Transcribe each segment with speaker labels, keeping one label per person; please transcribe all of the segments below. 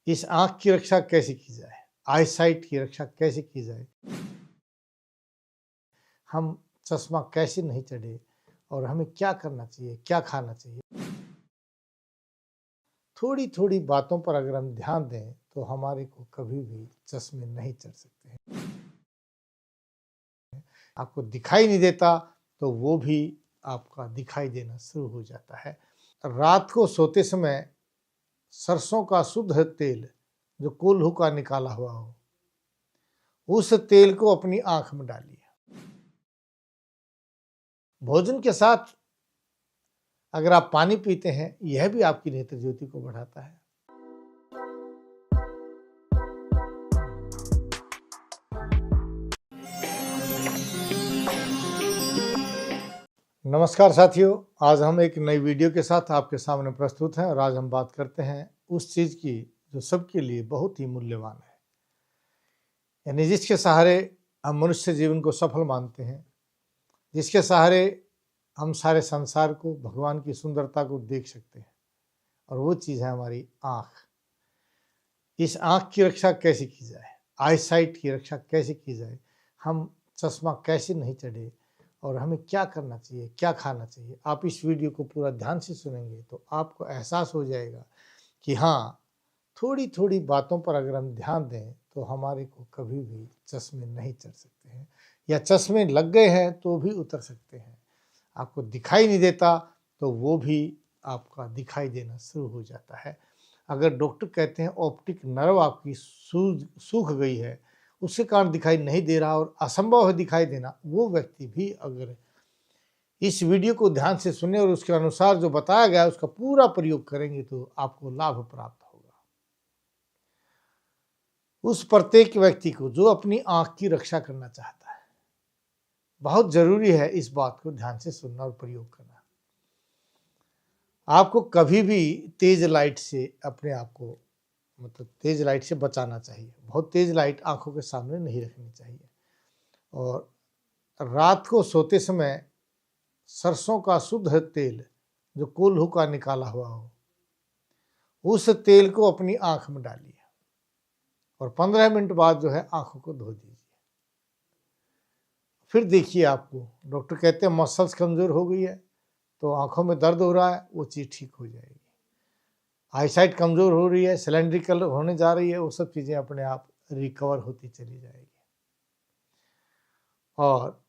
Speaker 1: इस आँख की रक्षा कैसे की जाए? आईसाइट की रक्षा कैसे की जाए? हम चश्मा कैसे नहीं चढ़े और हमें क्या करना चाहिए, क्या खाना चाहिए? थोड़ी-थोड़ी बातों पर अगर हम ध्यान दें, तो हमारे को कभी भी चश्मे नहीं चढ़ सकते हैं। आपको दिखाई नहीं देता, तो वो भी आपका दिखाई देना शुरू हो जाता है। रात को सोते समय सरसों का शुद्ध तेल, जो कोल्हू का निकाला हुआ हो, उस तेल को अपनी आँख में डालिए। भोजन के साथ अगर आप पानी पीते हैं, यह भी आपकी नेत्र ज्योति को बढ़ाता है। नमस्कार साथियों, आज हम एक नई वीडियो के साथ आपके सामने प्रस्तुत हैं और आज हम बात करते हैं उस चीज़ की जो सबके लिए बहुत ही मूल्यवान है, यानी जिसके सहारे हम मनुष्य जीवन को सफल मानते हैं, जिसके सहारे हम सारे संसार को, भगवान की सुंदरता को देख सकते हैं, और वो चीज़ है हमारी आँख। इस आँख की रक्षा कैसे की जाए? आईसाइट की रक्षा कैसे की जाए? हम चश्मा कैसे नहीं चढ़े और हमें क्या करना चाहिए, क्या खाना चाहिए? आप इस वीडियो को पूरा ध्यान से सुनेंगे तो आपको एहसास हो जाएगा कि हाँ, थोड़ी-थोड़ी बातों पर अगर हम ध्यान दें, तो हमारे को कभी भी चश्मे नहीं चढ़ सकते हैं, या चश्मे लग गए हैं तो भी उतर सकते हैं। आपको दिखाई नहीं देता, तो वो भी आपका दिखाई देना शुरू हो जाता है। अगर डॉक्टर कहते हैं ऑप्टिक नर्व आपकी सूख गई है, उसके कारण दिखाई नहीं दे रहा और असंभव है दिखाई देना, वो व्यक्ति भी अगर इस वीडियो को ध्यान से सुने और उसके अनुसार जो बताया गया है उसका पूरा प्रयोग करेंगे, तो आपको लाभ प्राप्त होगा। उस प्रत्येक व्यक्ति को जो अपनी आँख की रक्षा करना चाहता है, बहुत ज़रूरी है इस बात को ध्यान से सुनना और प्रयोग करना। आपको कभी भी तेज़ लाइट से अपने आप को, मतलब तेज़ लाइट से बचाना चाहिए। बहुत तेज़ लाइट आँखों के सामने नहीं रखनी चाहिए। और रात को सोते समय सरसों का शुद्ध तेल, जो कोल्हू का निकाला हुआ हो, उस तेल को अपनी आँख में डालिए और 15 मिनट बाद जो है आँखों को धो दीजिए। फिर देखिए, आपको डॉक्टर कहते हैं मसल्स कमज़ोर हो गई है, तो आँखों में दर्द हो रहा है, वो चीज़ ठीक हो जाएगी। आईसाइट कमज़ोर हो रही है, सिलेंड्रिकल होने जा रही है, वो सब चीज़ें अपने आप रिकवर होती चली जाएगी। और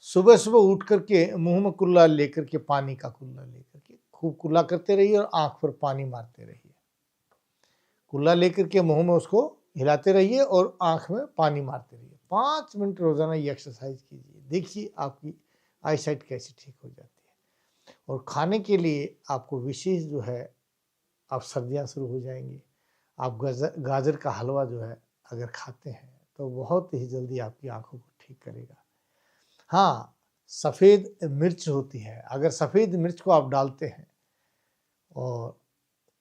Speaker 1: सुबह-सुबह उठ करके मुँह में कुल्ला लेकर के, पानी का कुल्ला लेकर के खूब कुल्ला करते रहिए और आँख पर पानी मारते रहिए। कुल्ला लेकर के मुँह में उसको हिलाते रहिए और आँख में पानी मारते रहिए। 5 मिनट रोज़ाना ये एक्सरसाइज कीजिए। देखिए आपकी आईसाइट कैसी ठीक हो जाती है। और खाने के लिए आपको विशेष जो है, अब सर्दियाँ शुरू हो जाएँगी। आप गाजर का हलवा जो है अगर खाते हैं, तो बहुत ही जल्दी आपकी आँखों को ठीक करेगा। हाँ, सफ़ेद मिर्च होती है, अगर सफ़ेद मिर्च को आप डालते हैं और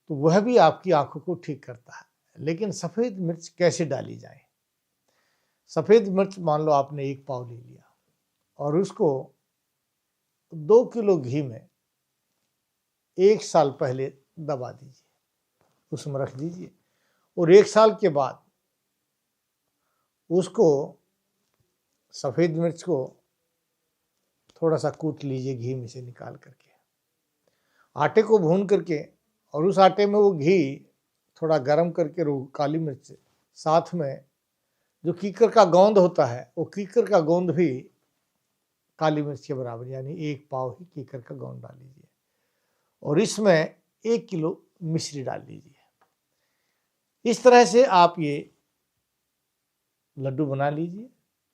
Speaker 1: तो वह भी आपकी आँखों को ठीक करता है। लेकिन सफ़ेद मिर्च कैसे डाली जाए? सफ़ेद मिर्च मान लो आपने 1 पाव ले लिया और उसको 2 किलो घी में 1 साल पहले दबा दीजिए, उसमें रख दीजिए और 1 साल के बाद उसको, सफ़ेद मिर्च को थोड़ा-सा कूट लीजिए घी में से निकाल करके। आटे को भून करके और उस आटे में वो घी थोड़ा गरम करके काली मिर्च, साथ में जो कीकर का गोंद होता है, वो कीकर का गोंद भी काली मिर्च के बराबर, यानी 1 पाव ही कीकर का गोंद डाल लीजिए और इसमें 1 किलो मिश्री डाल दीजिए। इस तरह से आप ये लड्डू बना लीजिए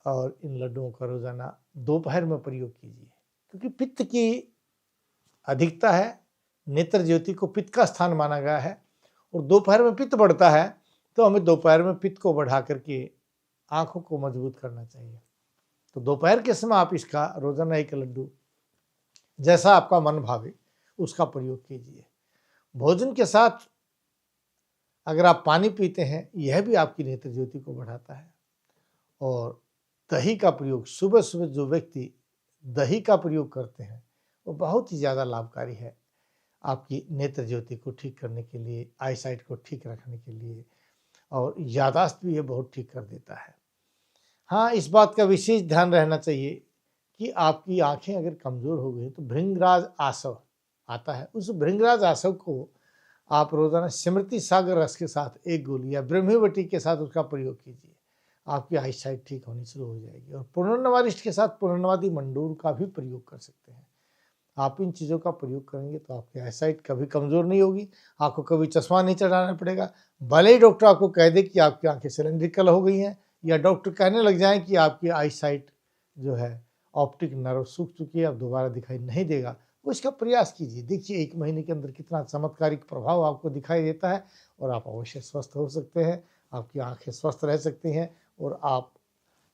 Speaker 1: और इन लड्डुओं का रोज़ाना दोपहर में प्रयोग कीजिए, क्योंकि पित्त की अधिकता है। नेत्र ज्योति को पित्त का स्थान माना गया है और दोपहर में पित्त बढ़ता है, तो हमें दोपहर में पित्त को बढ़ा करके आँखों को मजबूत करना चाहिए। तो दोपहर के समय आप इसका रोज़ाना 1 लड्डू, जैसा आपका मन भावे उसका प्रयोग कीजिए। भोजन के साथ अगर आप पानी पीते हैं, यह भी आपकी नेत्र ज्योति को बढ़ाता है। और दही का प्रयोग, सुबह-सुबह जो व्यक्ति दही का प्रयोग करते हैं, वो बहुत ही ज़्यादा लाभकारी है। आपकी नेत्र ज्योति को ठीक करने के लिए, आई साइट को ठीक रखने के लिए, और यादाश्त भी ये बहुत ठीक कर देता है। हाँ, इस बात का विशेष ध्यान रहना चाहिए कि आपकी आंखें अगर कमज़ोर हो गई तो भृंगराज आसव आता है, उस भृंगराज आसव को आप रोज़ाना स्मृति सागर रस के साथ 1 गोली या ब्रह्मीवटी के साथ उसका प्रयोग कीजिए। आपकी आई साइट ठीक होनी शुरू हो जाएगी। और पुनर्नवारिष्ट के साथ पुनर्नवादी मंडूर का भी प्रयोग कर सकते हैं। आप इन चीज़ों का प्रयोग करेंगे तो आपकी आई साइट कभी कमज़ोर नहीं होगी, आपको कभी चश्मा नहीं चढ़ाना पड़ेगा। भले ही डॉक्टर आपको कह दे कि आपकी आंखें सिलेंड्रिकल हो गई हैं, या डॉक्टर कहने लग जाएं कि आपकी आई साइट जो है ऑप्टिक नर्व सूख चुकी है, अब दोबारा दिखाई नहीं देगा, वो इसका प्रयास कीजिए। देखिए 1 महीने के अंदर कितना चमत्कारिक प्रभाव आपको दिखाई देता है, और आप अवश्य स्वस्थ हो सकते हैं, आपकी आंखें स्वस्थ रह सकती हैं, और आप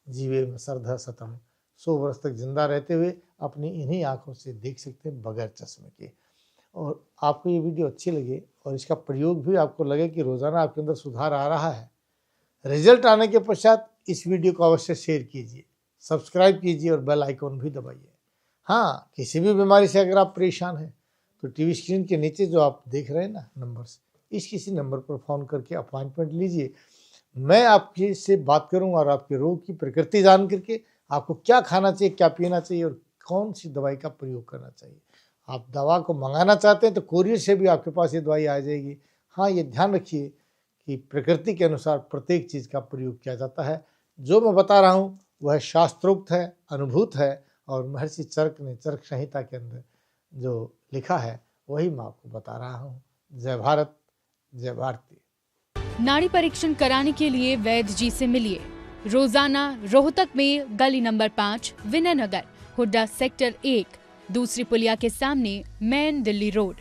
Speaker 1: जीवे में श्रद्धा सतम 100 वर्ष तक जिंदा रहते हुए अपनी इन्हीं आंखों से देख सकते हैं बगैर चश्मे के। और आपको ये वीडियो अच्छी लगे और इसका प्रयोग भी आपको लगे कि रोज़ाना आपके अंदर सुधार आ रहा है, रिजल्ट आने के पश्चात इस वीडियो को अवश्य शेयर कीजिए, सब्सक्राइब कीजिए और बेल आइकॉन भी दबाइए। हाँ, किसी भी बीमारी से अगर आप परेशान हैं तो टीवी स्क्रीन के नीचे जो आप देख रहे हैं ना नंबर्स, इस किसी नंबर पर फ़ोन करके अपॉइंटमेंट लीजिए। मैं आपके से बात करूंगा और आपके रोग की प्रकृति जान करके आपको क्या खाना चाहिए, क्या पीना चाहिए और कौन सी दवाई का प्रयोग करना चाहिए। आप दवा को मंगाना चाहते हैं तो कोरियर से भी आपके पास ये दवाई आ जाएगी। हाँ, ये ध्यान रखिए कि प्रकृति के अनुसार प्रत्येक चीज़ का प्रयोग किया जाता है। जो मैं बता रहा हूँ वह शास्त्रोक्त है, अनुभूत है, और महर्षि चरक ने चरक संहिता के अंदर जो लिखा है वही मैं आपको बता रहा हूँ। जय भारत, जय भारती।
Speaker 2: नाड़ी परीक्षण कराने के लिए वैद्य जी से मिलिए रोजाना रोहतक में गली नंबर 5 विनय नगर, हुड्डा सेक्टर 1, दूसरी पुलिया के सामने मेन दिल्ली रोड,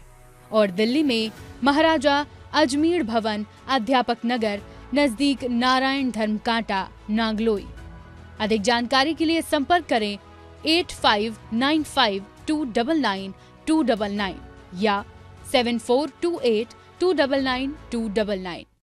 Speaker 2: और दिल्ली में महाराजा अजमेर भवन अध्यापक नगर नजदीक नारायण धर्म कांटा नागलोई। अधिक जानकारी के लिए संपर्क करें 8595299299 या 7428299299।